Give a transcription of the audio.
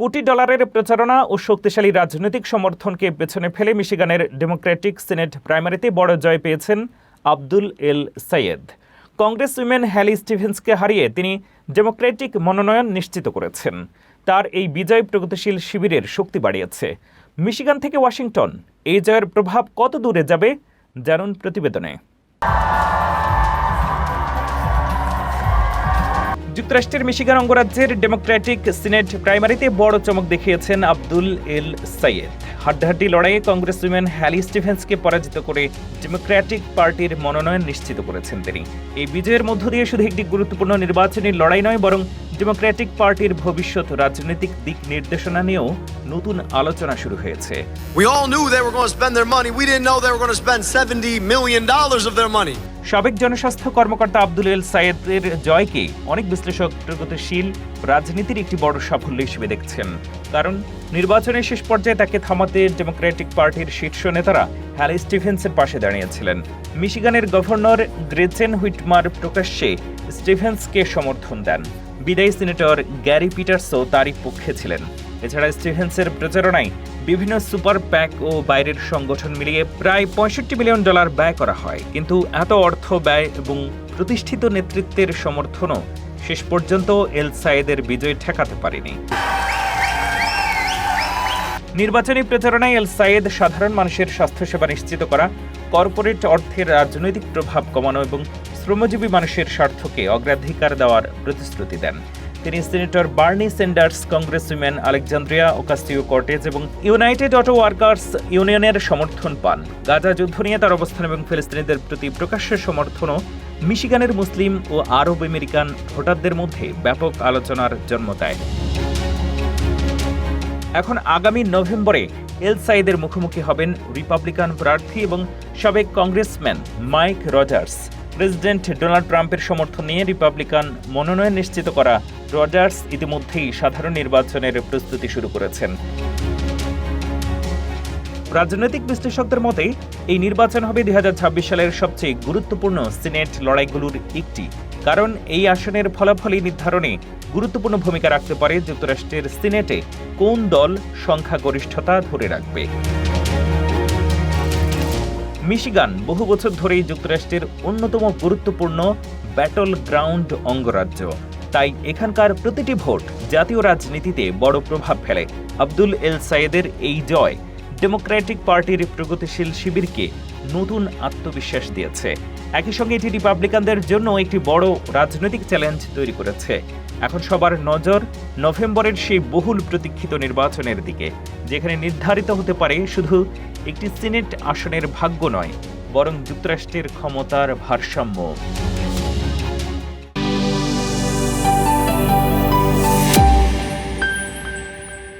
কোটি ডলারের প্রচারণা ও শক্তিশালী রাজনৈতিক সমর্থনকে পেছনে ফেলে মিশিগানের ডেমোক্রেটিক সিনেট প্রাইমারিতে বড় জয় পেয়েছেন আব্দুল এল সাইয়েদ। কংগ্রেস উইমেন হ্যালি স্টিভেন্সকে হারিয়ে তিনি ডেমোক্রেটিক মনোনয়ন নিশ্চিত করেছেন। তার এই বিজয় প্রগতিশীল শিবিরের শক্তি বাড়িয়েছে। মিশিগান থেকে ওয়াশিংটন, এই জয়ের প্রভাব কত দূরে যাবে জানুন প্রতিবেদনে। যুক্তরাষ্ট্রের মিশিগান অঙ্গরাজ্যের ডেমোক্রেটিক সিনেট প্রাইমারিতে বড় চমক দেখিয়েছেন আব্দুল এল সাইয়েদ। হাড্ডাহাড্ডি লড়াইয়ে কংগ্রেস উইমেন হ্যালি স্টিভেন্সকে পরাজিত করে ডেমোক্রেটিক পার্টির মনোনয়ন নিশ্চিত করেছেন তিনি। এই বিজয়ের মধ্য দিয়ে শুধু একটি গুরুত্বপূর্ণ নির্বাচনী লড়াই নয়, বরং ডেমোক্রেটিক পার্টির ভবিষ্যৎ রাজনৈতিক দিক নির্দেশনা নিয়েও নতুন আলোচনা শুরু হয়েছে। We all knew they were going to spend their money. We didn't know they were going to spend $70 million of their money. সাবেক জনস্বাস্থ্য কর্মকর্তা আব্দুল এল সাইয়েদের জয়কে অনেক বিশ্লেষক প্রগতিশীল রাজনীতির একটি বড় সাফল্য হিসেবে দেখছেন। কারণ নির্বাচনের শেষ পর্যায়ে তাকে থামাতে ডেমোক্রেটিক পার্টির শীর্ষ নেতারা হ্যালি স্টিভেন্সের পাশে দাঁড়িয়েছিলেন। মিশিগানের গভর্নর গ্রেচেন হুইটমার প্রকাশ্যে স্টিভেন্সকে সমর্থন দেন। বিদায়ী সিনেটর গ্যারি পিটারসও তারই পক্ষে ছিলেন। এছাড়া স্টিভেন্সের প্রচারণায় বিভিন্ন সুপার প্যাক ও বাইরের সংগঠন মিলিয়ে প্রায় $65 মিলিয়ন ব্যয় করা হয়। কিন্তু এত অর্থ ব্যয় এবং প্রতিষ্ঠিত নেতৃত্বের সমর্থনও শেষ পর্যন্ত এল সাইয়েদের বিজয় ঠেকাতে পারেনি। নির্বাচনী প্রচারণায় এল সাইয়েদ সাধারণ মানুষের স্বাস্থ্যসেবা নিশ্চিত করা, কর্পোরেট অর্থের রাজনৈতিক প্রভাব কমানো এবং শ্রমজীবী মানুষের স্বার্থকে অগ্রাধিকার দেওয়ার প্রতিশ্রুতি দেন। তিনি senator Bernie Sanders, Congress women Alexandria Ocasio Cortez এবং ইউনাইটেড অটো ওয়ার্কার্স ইউনিয়নের সমর্থন পান। গাজা যুদ্ধ নিয়ে তার অবস্থান এবং ফিলিস্তিনিদের প্রতি প্রকাশ্য সমর্থনও মিশিগানের মুসলিম ও আরব আমেরিকান ভোটারদের মধ্যে ব্যাপক আলোচনার জন্ম দেয়। এখন আগামী নভেম্বরে এল সাইয়েদের মুখোমুখি হবেন রিপাবলিকান প্রার্থী এবং সাবেক congressman Mike Rogers. President Donald ট্রাম্পের সমর্থন নিয়ে রিপাবলিকান মনোনয়ন নিশ্চিত করা রজার্স ইতিমধ্যেই সাধারণ নির্বাচনের প্রস্তুতি শুরু করেছেন। রাজনৈতিক বিশ্লেষকদের মতে এই নির্বাচন হবে 2026 সালের সবচেয়ে গুরুত্বপূর্ণ সিনেট লড়াইগুলোর একটি, কারণ এই আসনের ফলাফলই নির্ধারণে গুরুত্বপূর্ণ ভূমিকা রাখতে পারে যুক্তরাষ্ট্রের সিনেটে কোন দল সংখ্যাগরিষ্ঠতা ধরে রাখবে। মিশিগান বহু বছর ধরেই যুক্তরাষ্ট্রের অন্যতম গুরুত্বপূর্ণ ব্যাটল গ্রাউন্ড অঙ্গরাজ্য, তাই এখানকার প্রতিটি ভোট জাতীয় রাজনীতিতে বড় প্রভাব ফেলে। আব্দুল এল সাইয়েদের এই জয় ডেমোক্রেটিক পার্টির প্রগতিশীল শিবিরকে নতুন আত্মবিশ্বাস দিয়েছে। একই সঙ্গে এটি রিপাবলিকানদের জন্য একটি বড় রাজনৈতিক চ্যালেঞ্জ তৈরি করেছে। এখন সবার নজর নভেম্বরের সেই বহুল প্রতীক্ষিত নির্বাচনের দিকে, যেখানে নির্ধারিত হতে পারে শুধু একটি সিনেট আসনের ভাগ্য নয়, বরং যুক্তরাষ্ট্রের ক্ষমতার ভারসাম্য।